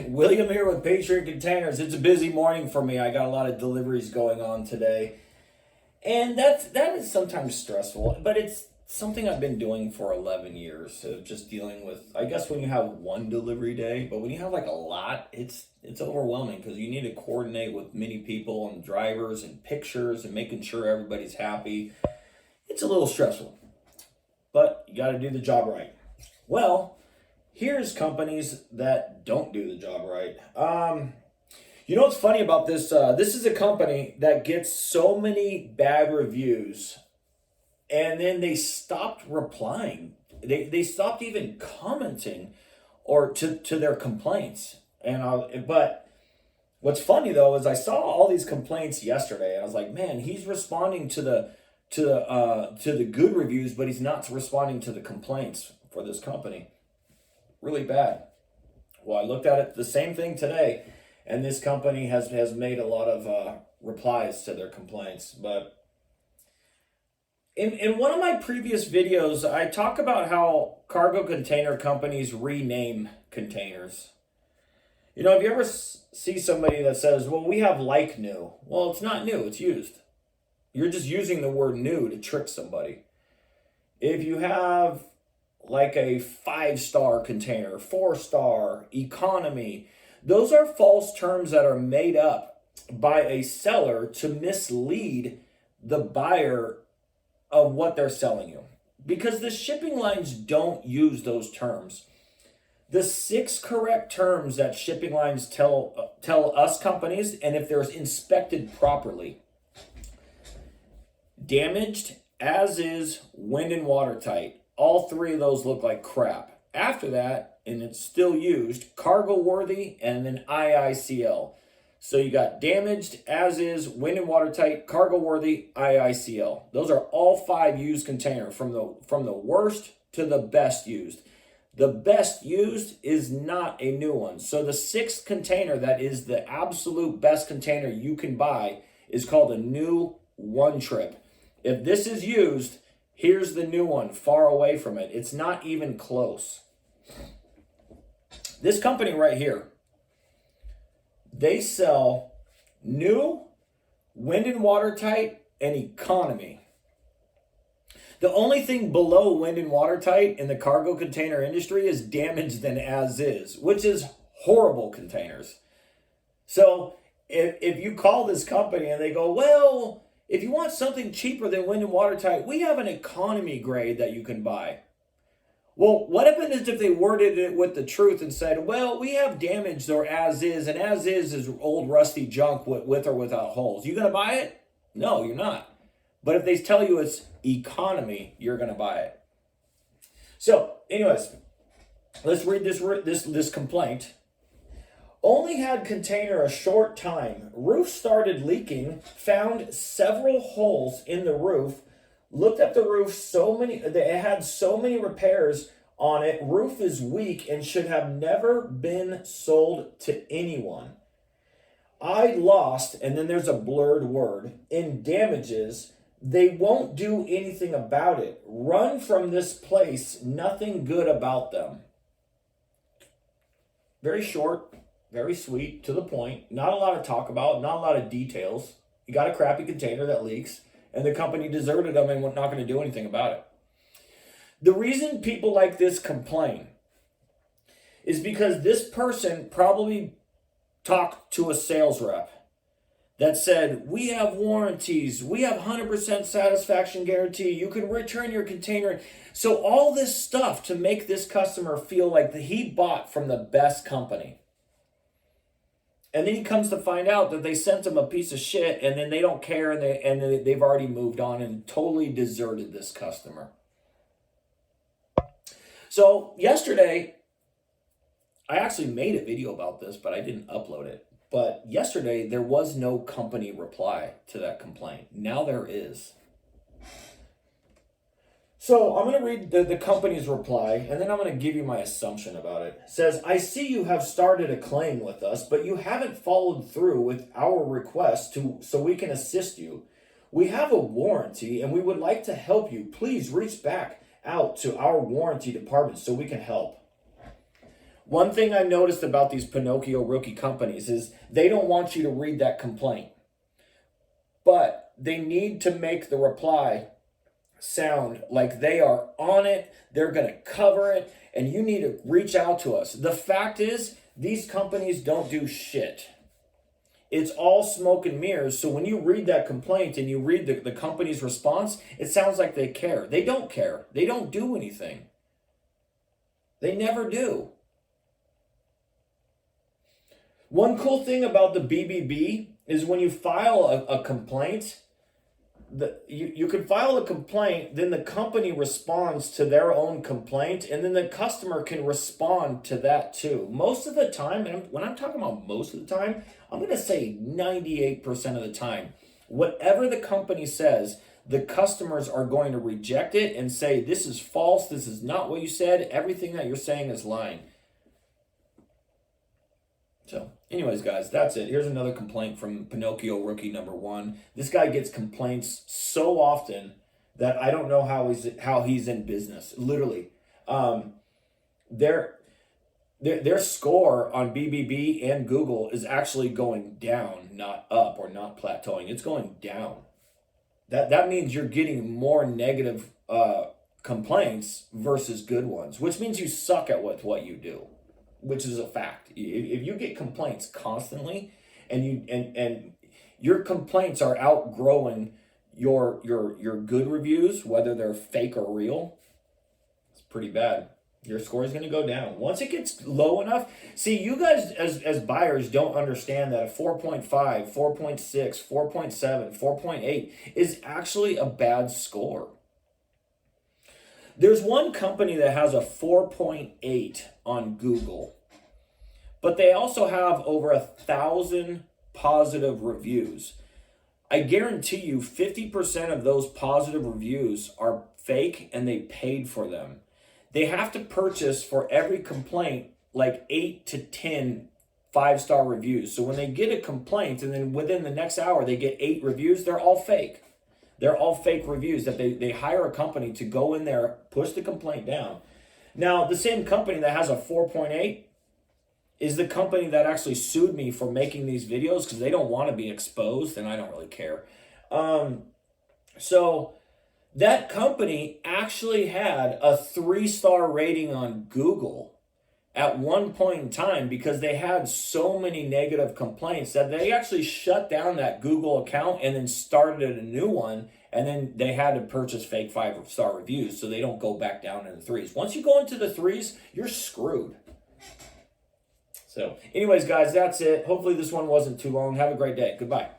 William here with Patriot Containers. It's a busy morning for me. I got a lot of deliveries going on today. And that is sometimes stressful, but it's something I've been doing for 11 years of just dealing with, I guess when you have one delivery day, but when you have like a lot, it's overwhelming because you need to coordinate with many people and drivers and pictures and making sure everybody's happy. It's a little stressful, but you got to do the job right. Well, here's companies that don't do the job right. You know what's funny about this? This is a company that gets so many bad reviews, and then they stopped replying. They stopped even commenting or to their complaints. But what's funny though is I saw all these complaints yesterday. I was like, man, he's responding to the good reviews, but he's not responding to the complaints for this company. Really bad. Well, I looked at it the same thing today, and this company has made a lot of replies to their complaints. But in one of my previous videos, I talk about how cargo container companies rename containers. You know, if you ever see somebody that says, well, we have like new. Well, it's not new, it's used. You're just using the word new to trick somebody. If you have like a 5-star container, 4-star, economy, those are false terms that are made up by a seller to mislead the buyer of what they're selling you. Because the shipping lines don't use those terms. The 6 correct terms that shipping lines tell us companies, and if they're inspected properly: damaged, as is, wind and watertight. All 3 of those look like crap. After that, and it's still used, cargo worthy, and then IICL. So you got damaged, as is, wind and watertight, cargo worthy, IICL. Those are all 5 used containers from the worst to the best used. The best used is not a new one. So the 6th container that is the absolute best container you can buy is called a new one trip. If this is used, here's the new one, far away from it. It's not even close. This company right here, they sell new, wind and watertight, and economy. The only thing below wind and watertight in the cargo container industry is damaged and as is, which is horrible containers. So if you call this company and they go, well, if you want something cheaper than wind and watertight, we have an economy grade that you can buy. Well, what happens if they worded it with the truth and said, well, we have damaged or as is, and as is old rusty junk with or without holes. You going to buy it? No, you're not. But if they tell you it's economy, you're going to buy it. So, anyways, let's read this complaint. Only had container a short time. Roof started leaking. Found several holes in the roof. Looked at the roof. It had so many repairs on it. Roof is weak and should have never been sold to anyone. I lost, and then there's a blurred word, in damages. They won't do anything about it. Run from this place. Nothing good about them. Very short, very sweet, to the point. Not a lot of talk about, not a lot of details. You got a crappy container that leaks, and the company deserted them and not going to do anything about it. The reason people like this complain is because this person probably talked to a sales rep that said, we have warranties, we have 100% satisfaction guarantee, you can return your container. So all this stuff to make this customer feel like he bought from the best company. And then he comes to find out that they sent him a piece of shit, and then they don't care, and they've already moved on and totally deserted this customer. So yesterday, I actually made a video about this, but I didn't upload it. But yesterday, there was no company reply to that complaint. Now there is. So I'm going to read the company's reply, and then I'm going to give you my assumption about it. It says, I see you have started a claim with us, but you haven't followed through with our request so we can assist you. We have a warranty, and we would like to help you. Please reach back out to our warranty department so we can help. One thing I noticed about these Pinocchio rookie companies is they don't want you to read that complaint, but they need to make the reply sound like they are on it, they're going to cover it, and you need to reach out to us. The fact is, these companies don't do shit. It's all smoke and mirrors. So when you read that complaint and you read the company's response, it sounds like they care. They don't care. They don't do anything. They never do. One cool thing about the BBB is when you file a complaint, you can file a complaint, then the company responds to their own complaint, and then the customer can respond to that too. Most of the time, and when I'm talking about most of the time, I'm going to say 98% of the time, whatever the company says, the customers are going to reject it and say, this is false, this is not what you said, everything that you're saying is lying. So, anyways, guys, that's it. Here's another complaint from Pinocchio rookie number 1. This guy gets complaints so often that I don't know how he's in business. Literally, their score on BBB and Google is actually going down, not up or not plateauing. It's going down. That means you're getting more negative complaints versus good ones, which means you suck at what you do, which is a fact. If you get complaints constantly and your complaints are outgrowing your good reviews, whether they're fake or real, it's pretty bad. Your score is going to go down. Once it gets low enough, see, you guys as buyers don't understand that a 4.5, 4.6, 4.7, 4.8 is actually a bad score. There's one company that has a 4.8 on Google, but they also have over 1,000 positive reviews. I guarantee you 50% of those positive reviews are fake and they paid for them. They have to purchase for every complaint like 8 to 10 5-star reviews. So when they get a complaint and then within the next hour they get 8 reviews, they're all fake. They're all fake reviews that they hire a company to go in there, push the complaint down. Now, the same company that has a 4.8 is the company that actually sued me for making these videos because they don't want to be exposed, and I don't really care. So that company actually had a 3-star rating on Google at one point in time because they had so many negative complaints that they actually shut down that Google account and then started a new one, and then they had to purchase fake 5-star reviews so they don't go back down in the 3s. Once you go into the 3s, you're screwed. So anyways, guys, that's it. Hopefully this one wasn't too long. Have a great day. Goodbye.